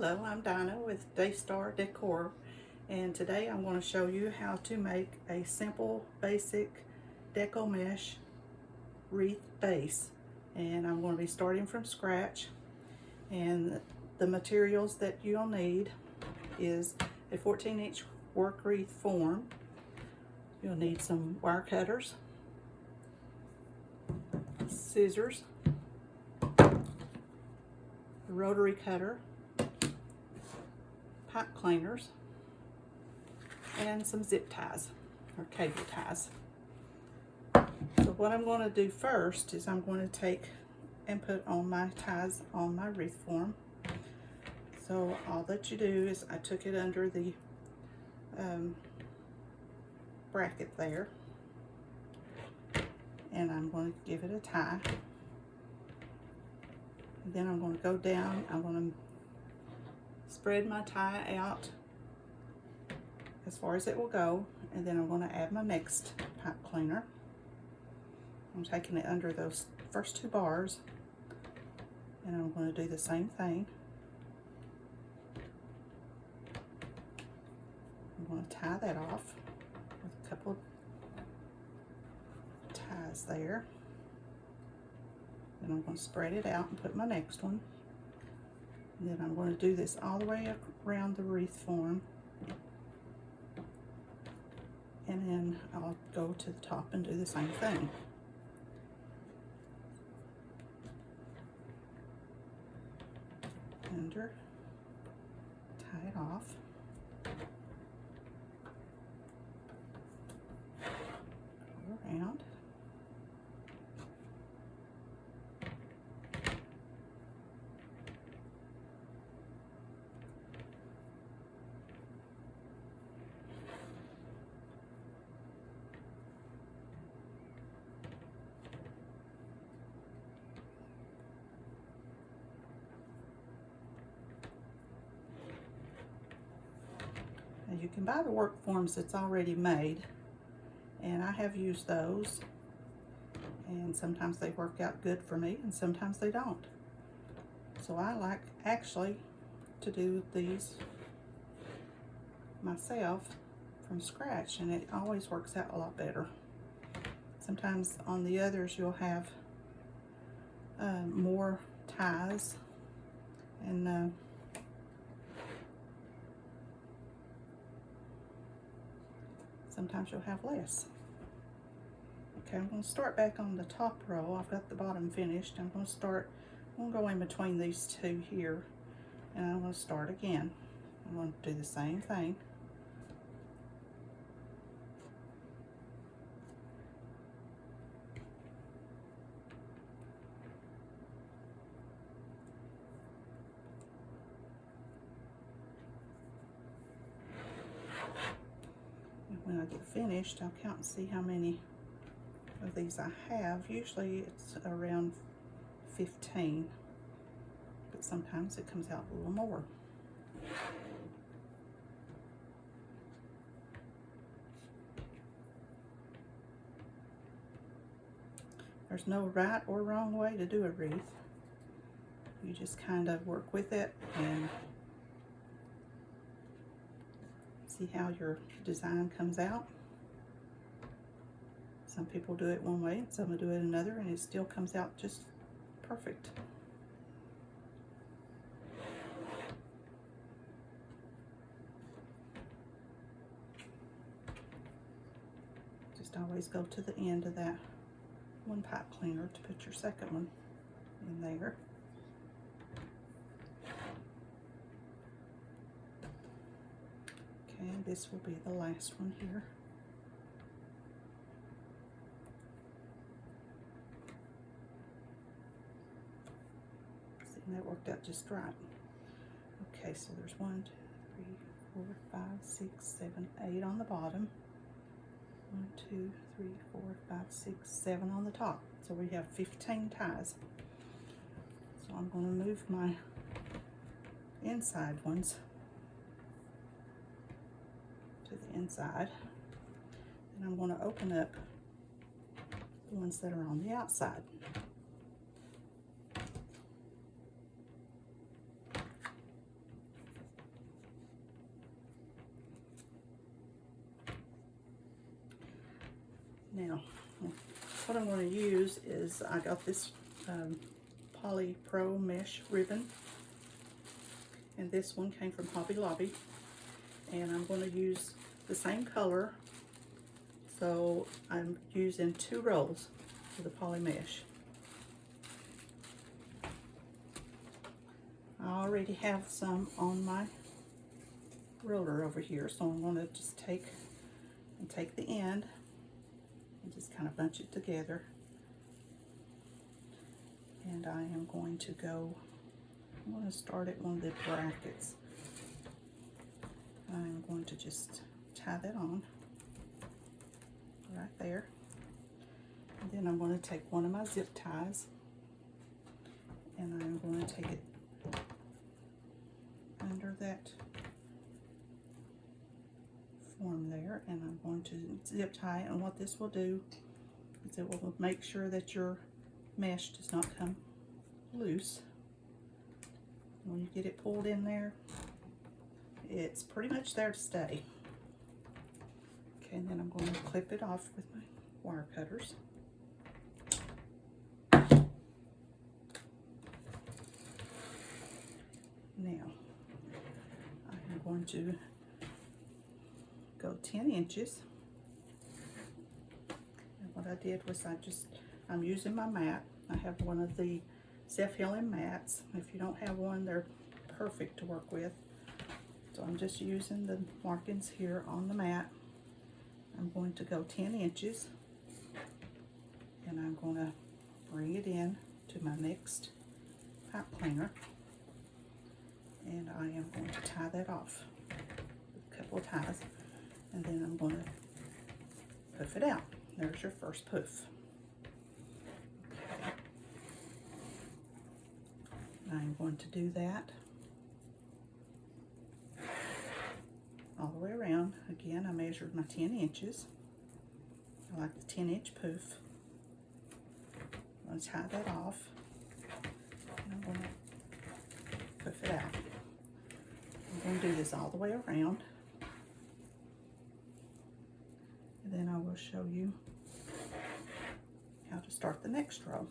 Hello, I'm Dinah with Decor, and today I'm going to show you how to make a simple, basic deco mesh wreath base. And I'm going to be starting from scratch. And the materials that you'll need is a 14-inch work wreath form. You'll need some wire cutters, scissors, a rotary cutter, pipe cleaners, and some zip ties or cable ties. So what I'm going to do first is I'm going to take and put on my ties on my wreath form. So all that you do is I took it under the bracket there, and I'm going to give it a tie. And then I'm going to go down. I'm going to spread my tie out as far as it will go, and then I'm going to add my next pipe cleaner. I'm taking it under those first two bars, and I'm going to do the same thing. I'm going to tie that off with a couple of ties there. Then I'm going to spread it out and put my next one. And then I'm going to do this all the way around the wreath form, and then I'll go to the top and do the same thing. Under, tie it off, go around, and you can buy the work forms that's already made, and I have used those, and sometimes they work out good for me and sometimes they don't. So I like actually to do these myself from scratch, and it always works out a lot better. Sometimes on the others you'll have more ties, and sometimes you'll have less. Okay, I'm going to start back on the top row. I've got the bottom finished. I'm going to go in between these two here, and I'm going to start again. I'm going to do the same thing. When I get finished, I'll count and see how many of these I have. Usually it's around 15, but sometimes it comes out a little more. There's no right or wrong way to do a wreath. You just kind of work with it and see how your design comes out. Some people do it one way, some will do it another, and it still comes out just perfect. Just always go to the end of that one pipe cleaner to put your second one in there. Okay, this will be the last one here. See, that worked out just right. Okay, so there's 1, 2, 3, 4, 5, 6, 7, 8 on the bottom. 1, 2, 3, 4, 5, 6, 7 on the top. So we have 15 ties. So I'm going to move my inside ones to the inside, and I'm going to open up the ones that are on the outside. Now, what I'm going to use is, I got this polypro mesh ribbon, and this one came from Hobby Lobby, and I'm going to use the same color, so I'm using 2 rolls of the poly mesh. I already have some on my roller over here, so I'm going to just take the end and just kind of bunch it together. And I am going to start at one of the brackets. I'm going to just tie that on right there. And then I'm going to take one of my zip ties, and I'm going to take it under that form there, and I'm going to zip tie it. And what this will do is it will make sure that your mesh does not come loose. When you get it pulled in there, it's pretty much there to stay. Okay, and then I'm going to clip it off with my wire cutters. Now, I'm going to go 10 inches. And what I did was I'm using my mat. I have one of the self-healing mats. If you don't have one, they're perfect to work with. So I'm just using the markings here on the mat. I'm going to go 10 inches, and I'm going to bring it in to my next pipe cleaner, and I am going to tie that off with a couple of ties, and then I'm going to poof it out. There's your first poof. Okay. I'm going to do that all the way around. Again, I measured my 10 inches. I like the 10-inch poof. I'm going to tie that off, and I'm going to poof it out. I'm going to do this all the way around, and then I will show you how to start the next row.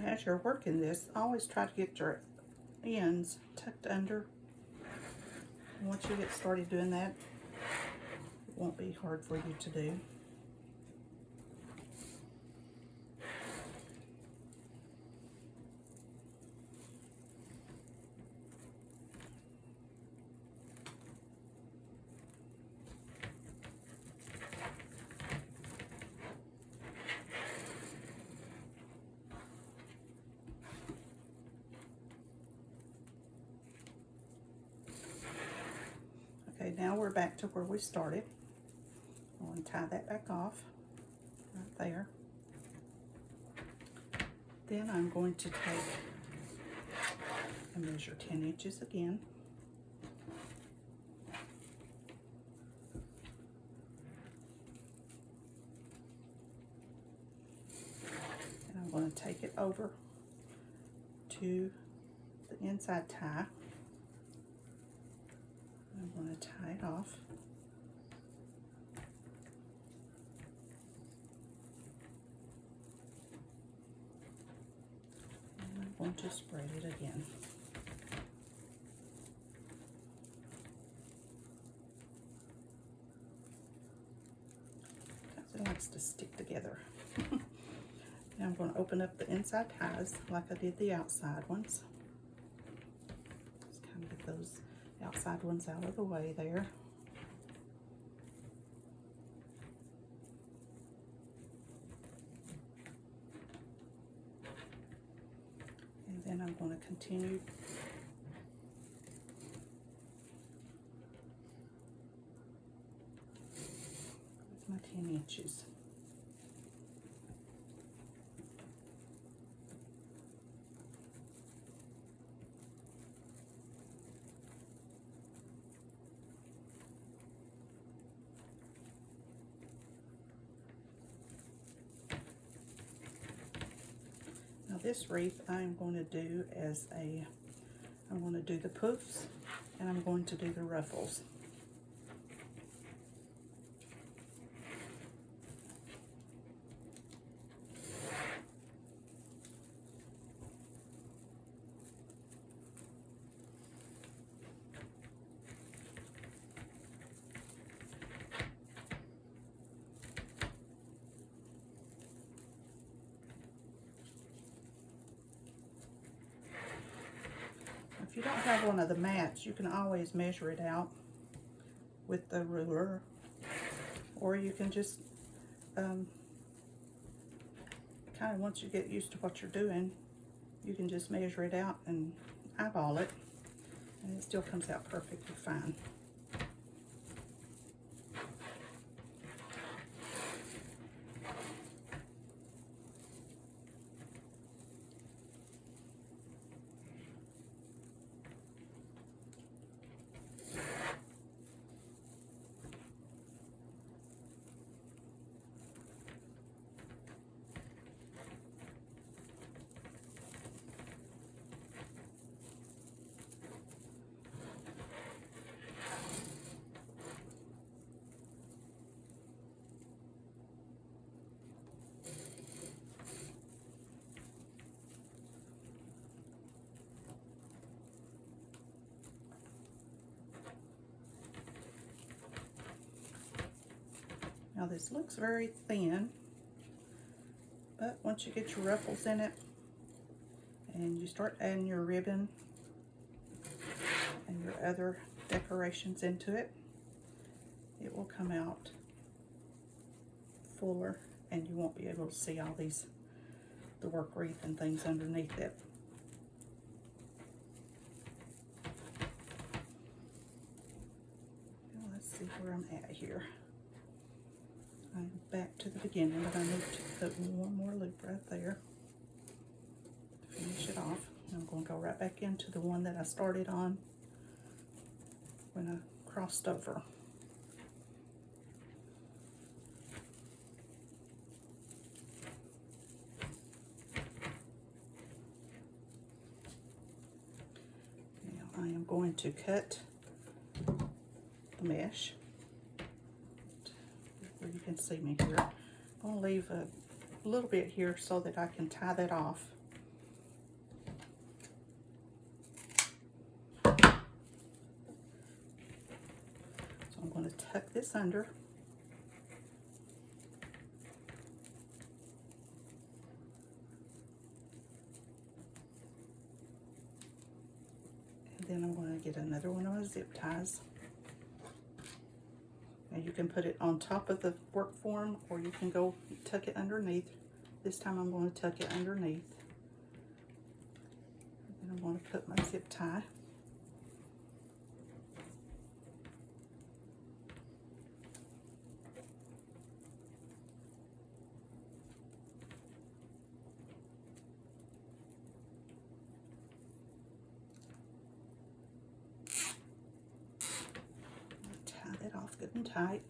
As you're working this, always try to get your ends tucked under. And once you get started doing that, it won't be hard for you to do. Okay, now we're back to where we started. I'm going to tie that back off right there. Then I'm going to take and measure 10 inches again. And I'm going to take it over to the inside tie. I'm going to tie it off. And I'm going to spread it again. Because it likes to stick together. Now I'm going to open up the inside ties like I did the outside ones. Just kind of get those outside ones out of the way there. And then I'm going to continue with my 10 inches. Now this wreath I'm going to do I'm going to do the poofs and I'm going to do the ruffles. If you don't have one of the mats, you can always measure it out with the ruler, or you can just kind of, once you get used to what you're doing, you can just measure it out and eyeball it, and it still comes out perfectly fine. Now this looks very thin, but once you get your ruffles in it and you start adding your ribbon and your other decorations into it, it will come out fuller and you won't be able to see all these, the work wreath and things underneath it. Now let's see where I'm at here. I'm back to the beginning, but I need to put one more loop right there to finish it off. And I'm going to go right back into the one that I started on when I crossed over. Now I am going to cut the mesh. You can see me here. I'm going to leave a little bit here so that I can tie that off. So I'm going to tuck this under. And then I'm going to get another one of my zip ties. And you can put it on top of the work form, or you can go tuck it underneath. This time I'm going to tuck it underneath. And I'm going to put my zip tie. Off good and tight,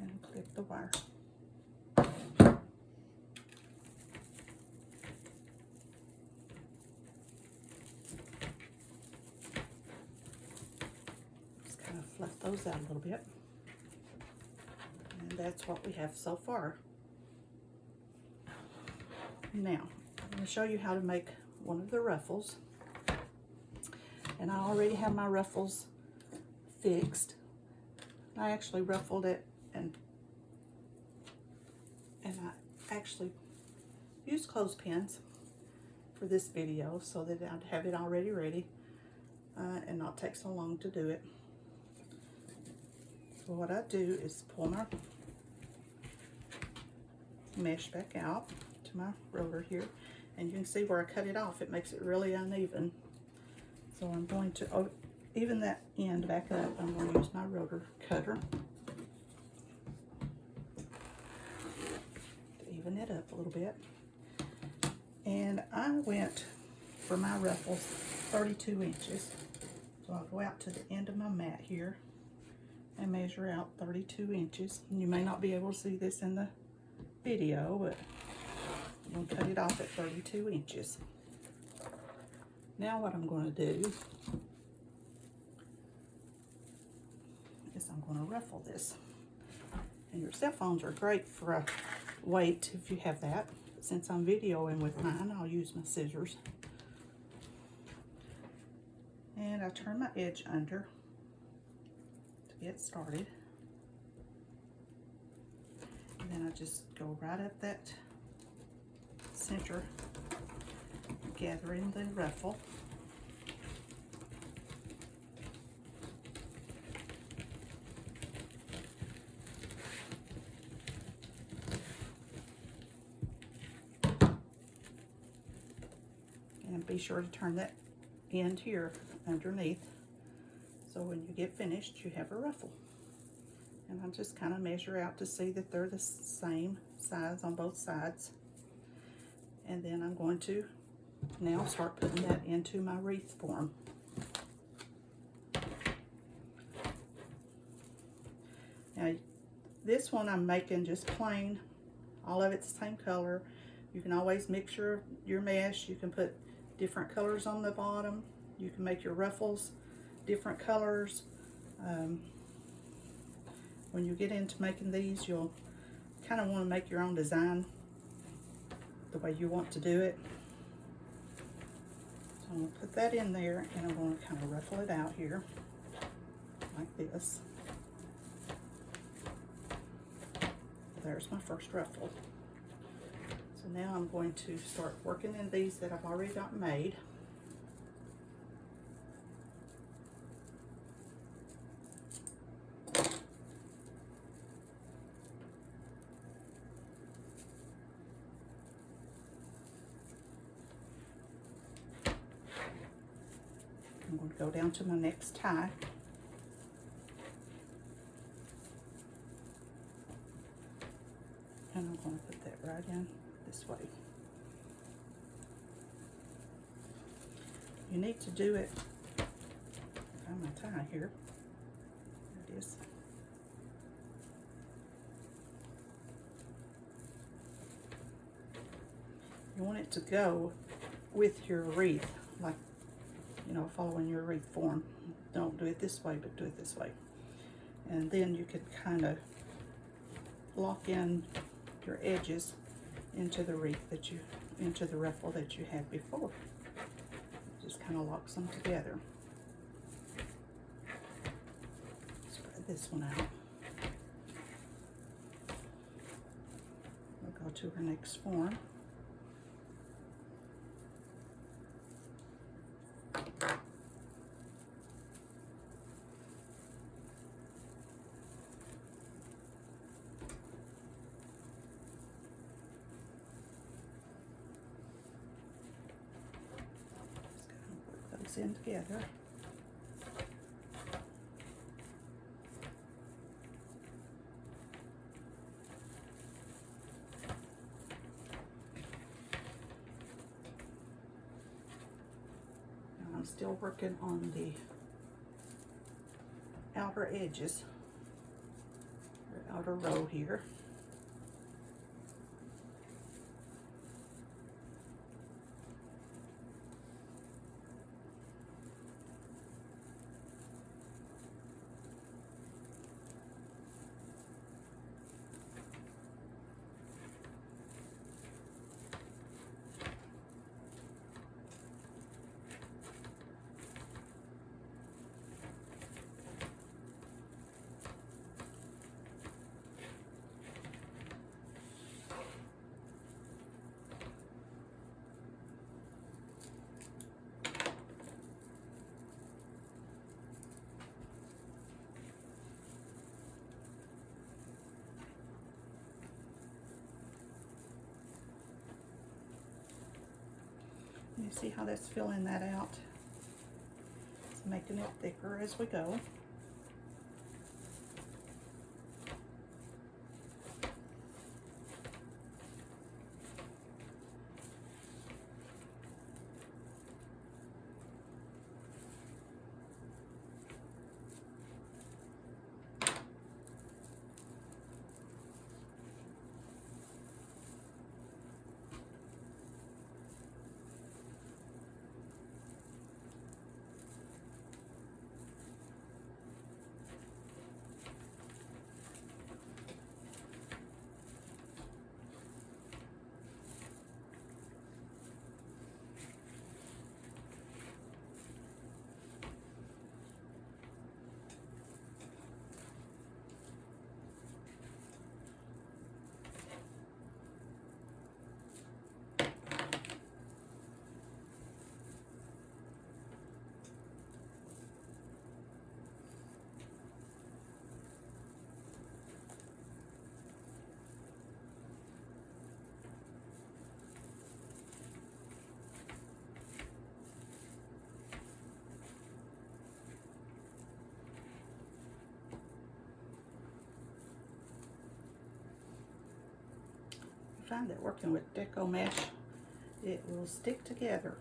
and clip the wire. Just kind of fluff those out a little bit, and that's what we have so far. Now, I'm going to show you how to make one of the ruffles. And I already have my ruffles fixed. I actually ruffled it and I actually used clothespins for this video so that I'd have it already ready and not take so long to do it. So what I do is pull my mesh back out to my roller here, and you can see where I cut it off. It makes it really uneven. So I'm going to even that end back up. I'm going to use my rotor cutter to even it up a little bit. And I went for my ruffles 32 inches. So I'll go out to the end of my mat here and measure out 32 inches. And you may not be able to see this in the video, but I'm going to cut it off at 32 inches. Now what I'm going to do is I'm going to ruffle this. And your cell phones are great for a weight if you have that. But since I'm videoing with mine, I'll use my scissors. And I turn my edge under to get started. And then I just go right up that center, gathering the ruffle. And be sure to turn that end here underneath, so when you get finished you have a ruffle. And I'll just kind of measure out to see that they're the same size on both sides. And then I'm going to now start putting that into my wreath form. Now this one I'm making just plain, all of it's the same color. You can always mix your mesh. You can put different colors on the bottom. You can make your ruffles different colors. When you get into making these, you'll kind of want to make your own design the way you want to do it. So I'm going to put that in there, and I'm going to kind of ruffle it out here like this. There's my first ruffle. So now I'm going to start working in these that I've already got made. I'm going to go down to my next tie. And I'm going to put that right in this way. You need to do it, find my tie here, there it is. You want it to go with your wreath, like, you know, following your wreath form. Don't do it this way, but do it this way. And then you can kind of lock in your edges into the wreath into the ruffle that you had before. Just kind of locks them together. Spread this one out. We'll go to our next form. In together. Now I'm still working on the outer edges, or outer row here. see how that's filling that out? It's making it thicker as we go. I find that working with deco mesh, it will stick together.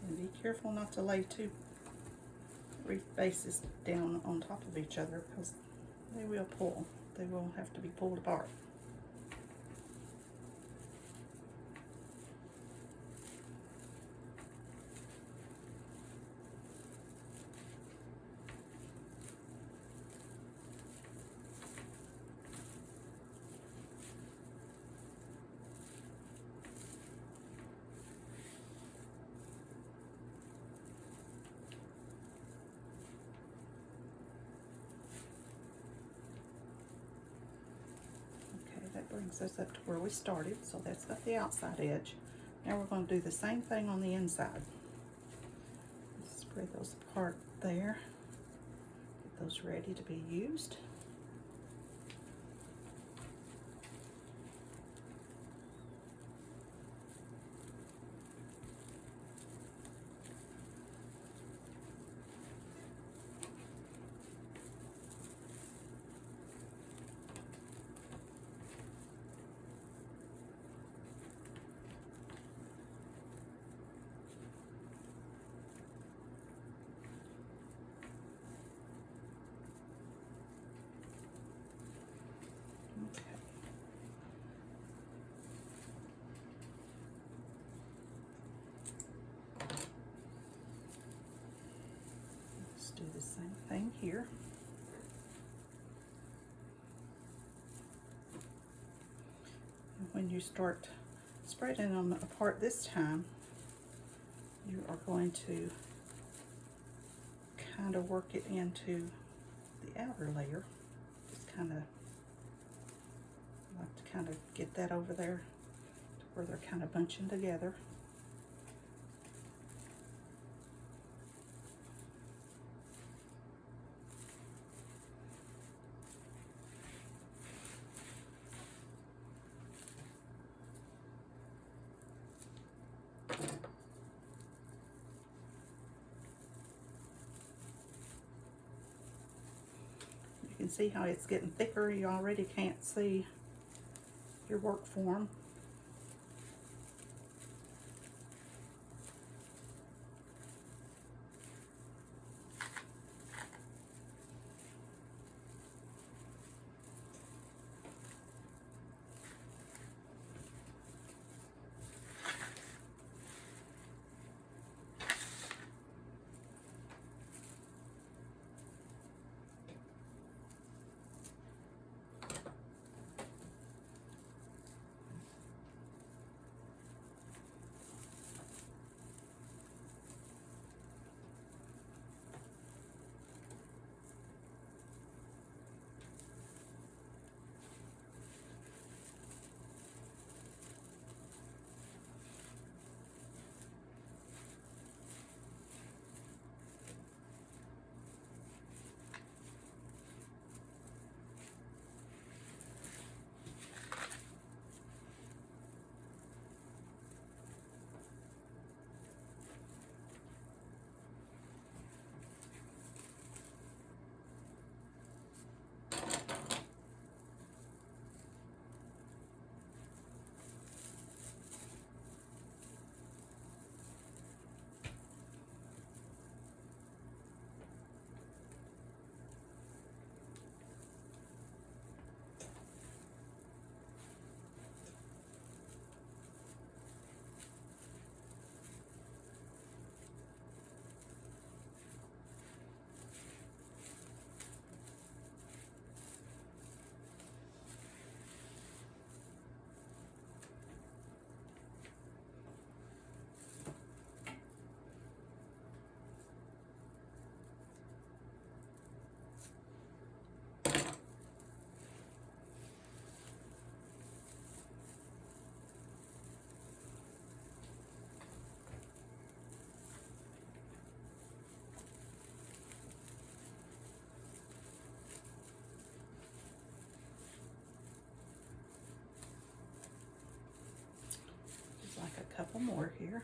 And be careful not to lay two wreath bases down on top of each other, because they will pull. They will have to be pulled apart. That brings us up to where we started, so that's got the outside edge. Now we're going to do the same thing on the inside. Spread those apart there. Get those ready to be used. Do the same thing here. And when you start spreading them apart this time, you are going to kind of work it into the outer layer. Just kind of like to kind of get that over there to where they're kind of bunching together. You can see how it's getting thicker. You already can't see your work form. couple more here.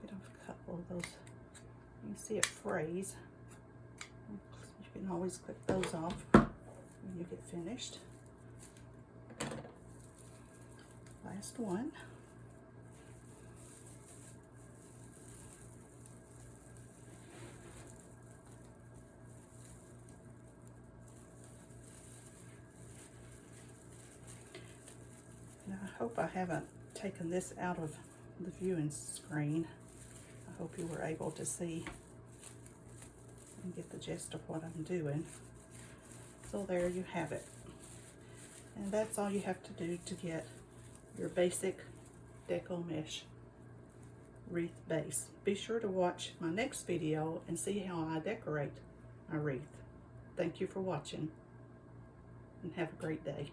Get off a couple of those. You can see it frays. You can always clip those off when you get finished. Last one. Now I hope I haven't taken this out of the viewing screen. I hope you were able to see and get the gist of what I'm doing. So there you have it. And that's all you have to do to get your basic deco mesh wreath base. Be sure to watch my next video and see how I decorate my wreath. Thank you for watching and have a great day.